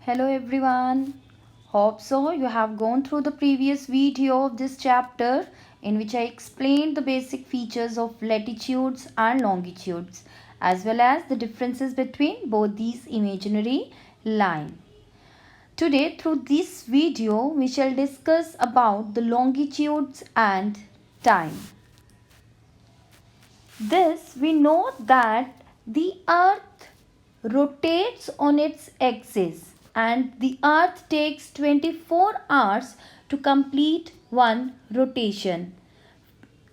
Hello everyone. Hope so you have gone through the previous video of this chapter in which I explained the basic features of latitudes and longitudes as well as the differences between both these imaginary lines. Today through this video we shall discuss about the longitudes and time. This we know that the earth rotates on its axis and the earth takes 24 hours to complete one rotation,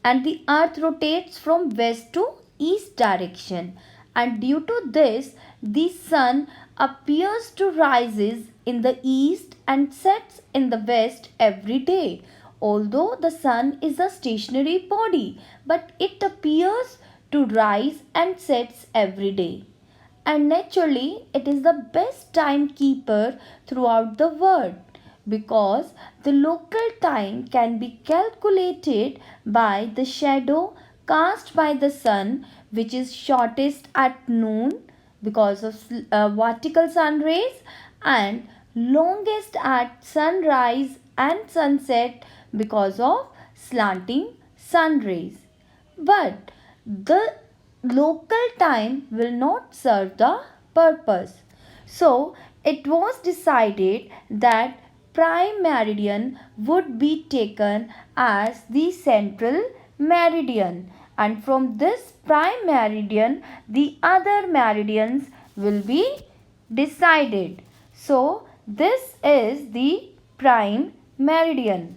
and the earth rotates from west to east direction, and due to this the sun appears to rises in the east and sets in the west every day. Although the sun is a stationary body, but it appears to rise and sets every day, and naturally it is the best timekeeper throughout the world because the local time can be calculated by the shadow cast by the sun, which is shortest at noon because of vertical sun rays, and longest at sunrise and sunset because of slanting sun rays. But the local time will not serve the purpose. So it was decided that prime meridian would be taken as the central meridian, and from this prime meridian the other meridians will be decided. So this is the prime meridian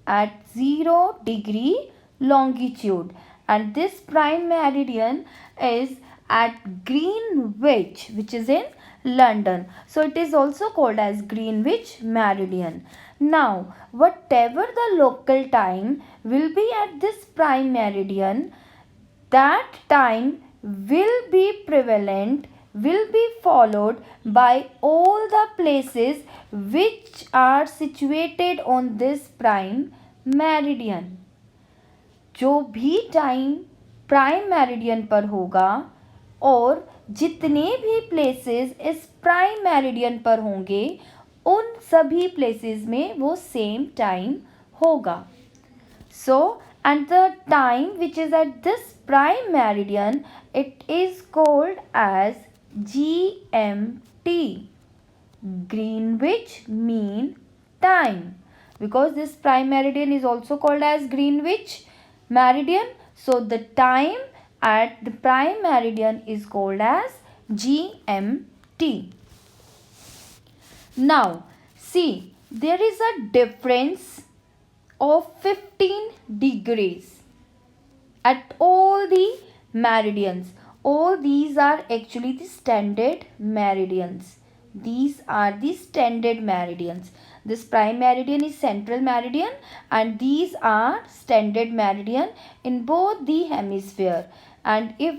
at 0 degree longitude, and this prime meridian is at Greenwich, which is in London. So it is also called as Greenwich meridian. Now whatever the local time will be at this prime meridian, that time will be prevalent, will be followed by all the places which are situated on this prime meridian. जो भी time prime meridian पर होगा और जितने भी places इस prime meridian पर होंगे उन सभी प्लेसेस में वो सेम टाइम होगा. So and the time which is at this prime meridian, it is called as GMT, Greenwich Mean Time, because this prime meridian is also called as Greenwich meridian. So the time at the prime meridian is called as GMT. Now see, there is a difference of 15 degrees at all the meridians. All these are actually the standard meridians. These are the standard meridians. This prime meridian is central meridian and these are standard meridian in both the hemisphere. And if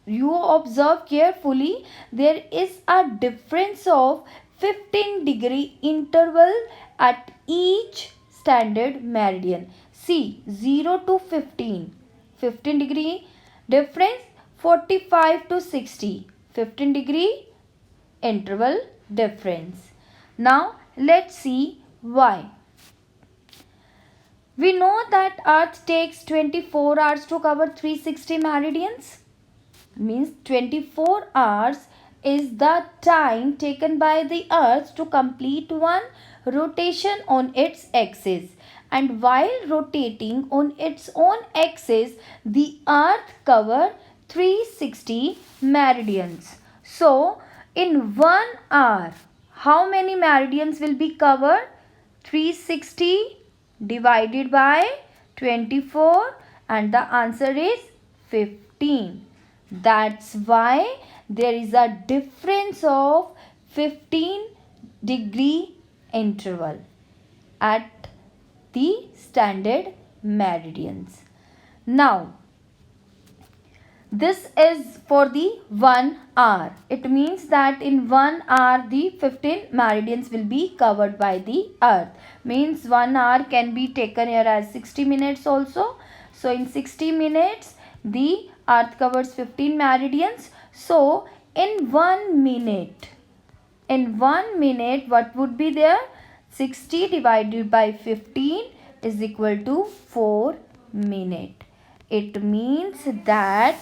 you observe carefully, there is a difference of 15-degree interval at each standard meridian. See, 0 to 15, 15-degree difference, 45 to 60, 15-degree interval difference. Now let's see why. We know that earth takes 24 hours to cover 360 meridians. Means 24 hours is the time taken by the earth to complete one rotation on its axis, and while rotating on its own axis the earth cover 360 meridians. So in 1 hour how many meridians will be covered? 360 divided by 24, and the answer is 15. That's why there is a difference of 15-degree interval at the standard meridians. Now this is for the 1 hour. It means that in 1 hour the 15 meridians will be covered by the earth. Means 1 hour can be taken here as 60 minutes also. So in 60 minutes the earth covers 15 meridians. So in 1 minute In 1 minute, what would be there? 60 divided by 15 is equal to 4 minutes. It means that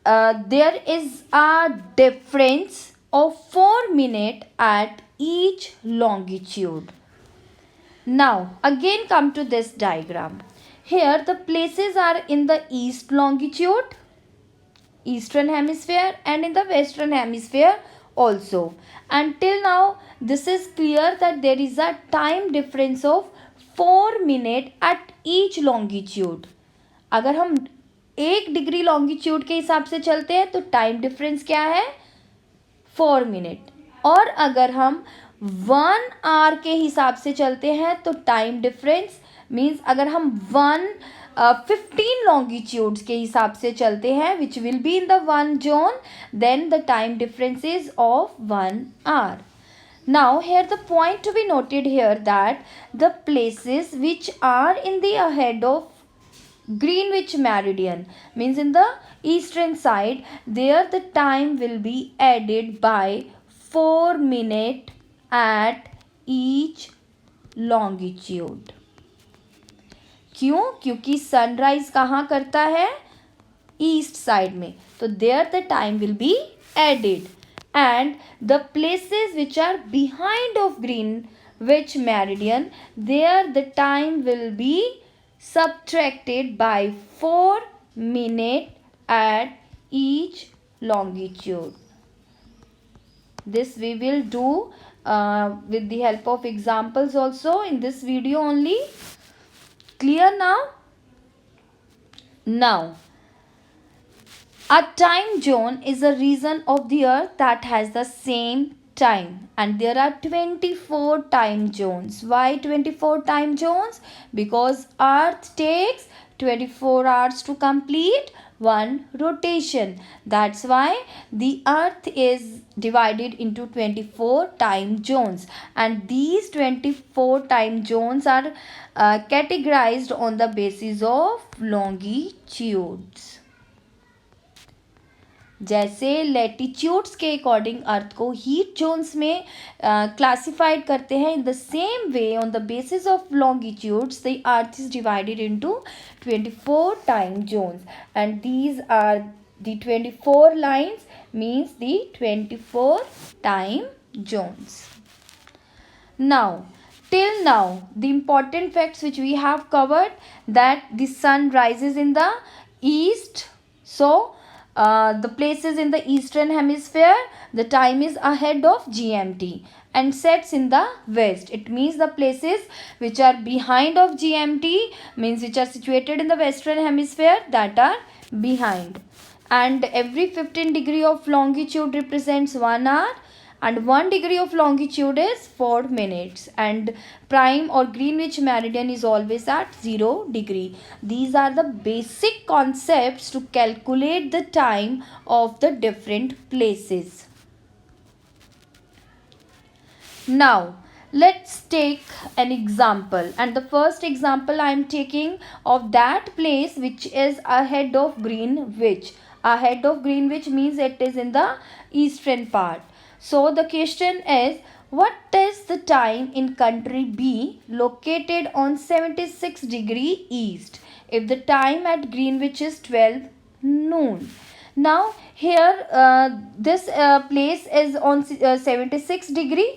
there is a difference of 4 minutes at each longitude. Now again come to this diagram. Here the places are in the east longitude, eastern hemisphere, and in the western hemisphere also. Until now this is clear that there is a time difference of 4 minutes at each longitude. अगर हम 1 degree longitude के हिसाब से चलते हैं तो time difference क्या है? 4 मिनट. और अगर हम 1 आवर के हिसाब से चलते हैं तो टाइम डिफरेंस मीन्स अगर हम 15 लॉन्गिट्यूड्स के हिसाब से चलते हैं which will be in the 1 zone, then the time difference is of 1 hour. Now here the point to be noted here that the places which are in the ahead of Greenwich meridian means in the eastern side, there the time will be added by 4 minutes at each longitude. क्यों? क्योंकि sunrise कहाँ करता है? East side में. तो there the time will be added. And the places which are behind of Greenwich meridian, there the time will be subtracted by 4 minutes at each longitude. This we will do with the help of examples also in this video only. Clear now? Now, a time zone is a region of the earth that has the same time, and there are 24 time zones. Why 24 time zones? Because earth takes 24 hours to complete one rotation. That's why the earth is divided into 24 time zones, and these 24 time zones are categorized on the basis of longitudes. जैसे latitudes के according earth को heat zones में classified करते हैं, in the same way on the basis of longitudes the earth is divided into 24 time zones, and these are the 24 lines means the 24 time zones. Now, till now, the important facts which we have covered, that the sun rises in the east. So, the places in the eastern hemisphere, the time is ahead of GMT, and sets in the west. It means the places which are behind of GMT means which are situated in the western hemisphere, that are behind. And every 15 degree of longitude represents 1 hour, and 1 degree of longitude is 4 minutes, and prime or Greenwich meridian is always at 0 degree. These are the basic concepts to calculate the time of the different places. Now let's take an example, and the first example I am taking of that place which is ahead of Greenwich. Ahead of Greenwich means it is in the eastern part. So the question is, what is the time in country B located on 76 degree east if the time at Greenwich is 12 noon? Now here this place is on 76 degree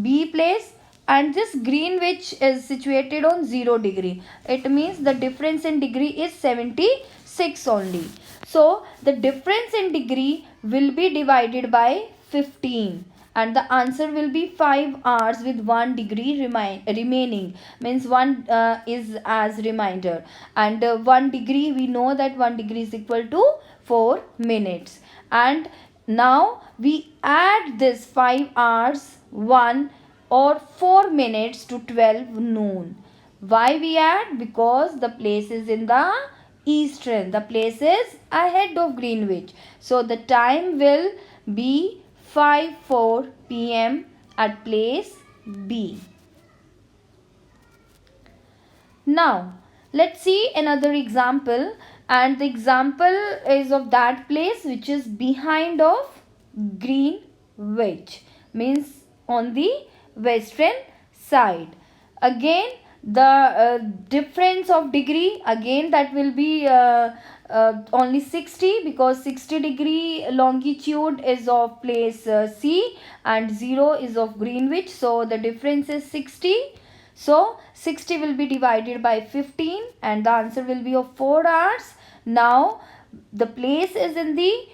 B place, and this Greenwich is situated on 0 degree. It means the difference in degree is 76 only. So the difference in degree will be divided by 15, and the answer will be 5 hours with 1 degree remaining, means 1 is as reminder, and 1 degree, we know that 1 degree is equal to 4 minutes. And now we add this 5 hours 1 or 4 minutes to 12 noon. Why we add? Because the place is in the eastern, the place is ahead of Greenwich, so the time will be 5:04 p.m. at place B. Now let's see another example. and the example is of that place which is behind of Greenwich, means on the western side. Again the difference of degree, again that will be only 60, because 60-degree longitude is of place C and 0 is of Greenwich, so the difference is 60. So 60 will be divided by 15 and the answer will be of 4 hours. Now the place is in the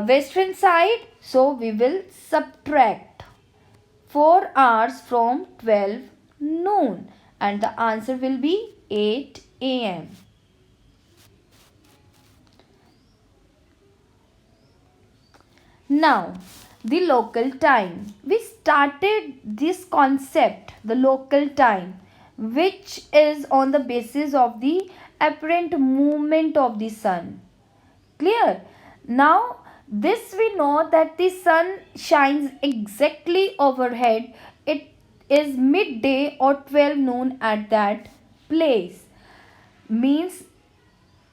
western side, so we will subtract 4 hours from 12 noon and the answer will be 8 a.m. Now, the local time. We started this concept, the local time, which is on the basis of the apparent movement of the sun. Clear? Now, this we know that the sun shines exactly overhead. It is midday or 12 noon at that place. Means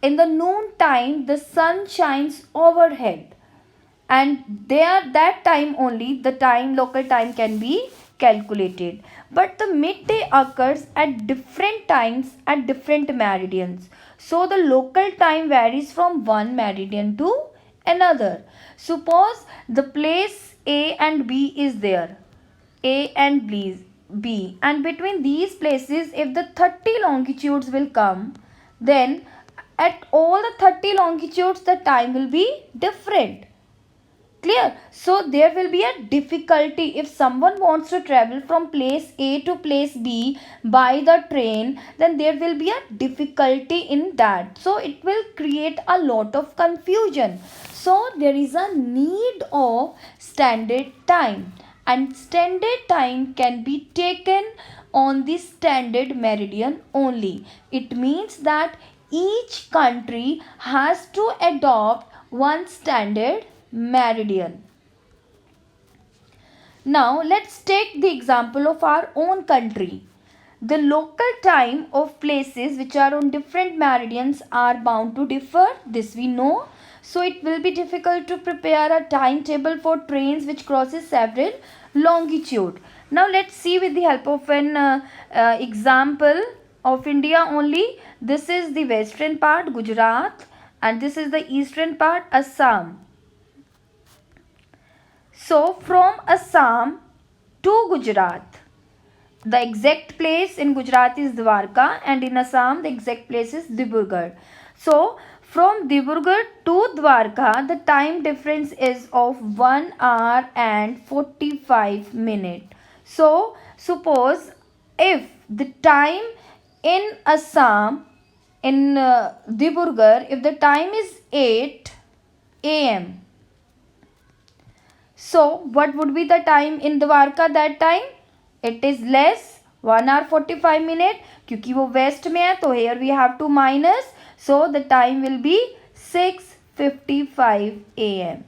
in the noon time the sun shines overhead, and there that time only the time local time can be calculated, but the midday occurs at different times at different meridians, so the local time varies from one meridian to another. Suppose the place A and B is there, A and B, and between these places if the 30 longitudes will come, then at all the 30 longitudes the time will be different. Clear? So there will be a difficulty if someone wants to travel from place A to place B by the train, then there will be a difficulty in that. So it will create a lot of confusion. So there is a need of standard time, and standard time can be taken on the standard meridian only. It means that each country has to adopt one standard meridian. Now let's take the example of our own country. The local time of places which are on different meridians are bound to differ. This we know. So it will be difficult to prepare a timetable for trains which crosses several longitude. Now let's see with the help of an example of India only. This is the western part, Gujarat, and this is the eastern part, Assam. So from Assam to Gujarat, the exact place in Gujarat is Dwarka, and in Assam the exact place is Dibrugarh. So from Dibrugarh to Dwarka the time difference is of 1 hour and 45 minutes. So suppose if the time in Assam, in Dibrugarh, if the time is 8 a.m. So what would be the time in Dwarka that time? It is less 1 hour 45 minutes, क्योंकि वो west में है तो here we have to minus, so the time will be 6:55 am.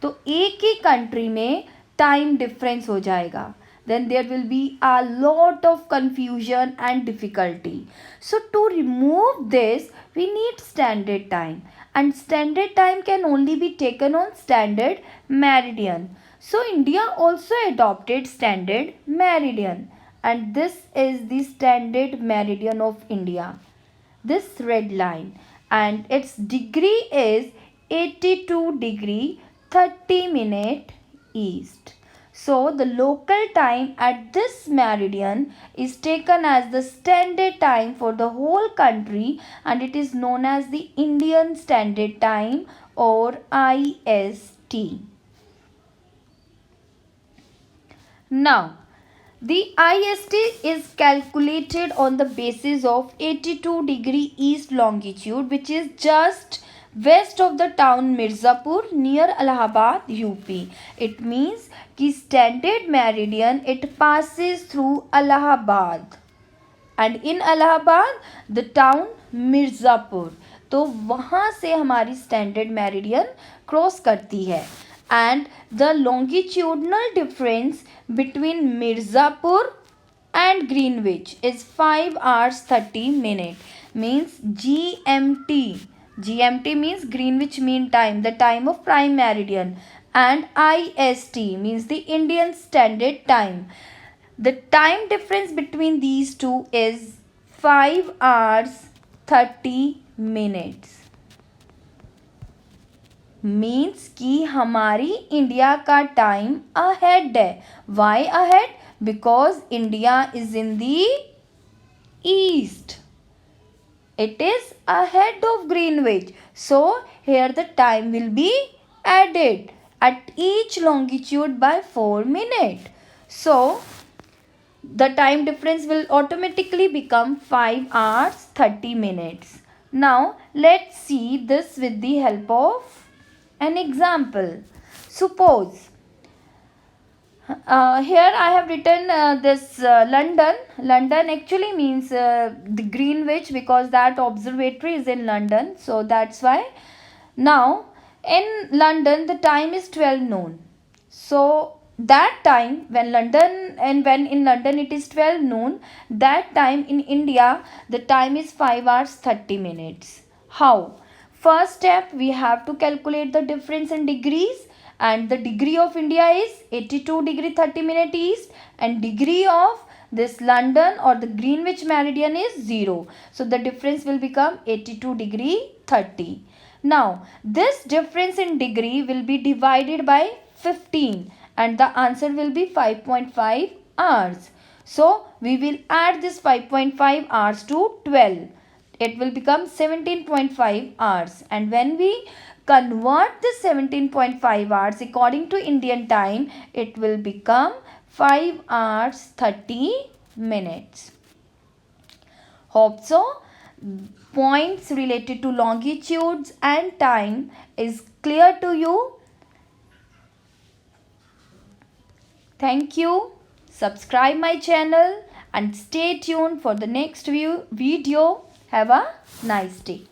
तो एक ही country में time difference हो जाएगा. Then there will be a lot of confusion and difficulty. So to remove this we need standard time, and standard time can only be taken on standard meridian. So India also adopted standard meridian, and this is the standard meridian of India, this red line, and its degree is 82 degree 30 minute east. So the local time at this meridian is taken as the standard time for the whole country, and it is known as the Indian Standard Time or IST. Now, the IST is calculated on the basis of 82 degree east longitude, which is just west of the town Mirzapur near Allahabad, UP. It means कि standard meridian it passes through Allahabad, and in Allahabad the town Mirzapur. तो वहाँ से हमारी standard meridian cross करती है, and the longitudinal difference between Mirzapur and Greenwich is 5 hours 30 minutes, means GMT. GMT means Greenwich Mean Time, the time of prime meridian, and IST means the Indian Standard Time. The time difference between these two is 5 hours 30 minutes. Means कि हमारी India का time ahead है. Why ahead? Because India is in the east. It is ahead of Greenwich. So here the time will be added at each longitude by 4 minutes. So the time difference will automatically become 5 hours 30 minutes. Now let's see this with the help of an example. Suppose here I have written this London. London actually means the Greenwich, because that observatory is in London. So that's why. Now in London the time is 12 noon. So that time when in London it is 12 noon, that time in India the time is 5 hours 30 minutes. How? First step, we have to calculate the difference in degrees, and the degree of India is 82 degree 30 minute east, and degree of this London or the Greenwich meridian is 0. So the difference will become 82 degree 30. Now this difference in degree will be divided by 15 and the answer will be 5.5 hours. So we will add this 5.5 hours to 12. It will become 17.5 hours, and when we convert the 17.5 hours according to Indian time, it will become 5 hours 30 minutes. Hope so. Points related to longitudes and time is clear to you. Thank you. Subscribe my channel and stay tuned for the next video. Have a nice day.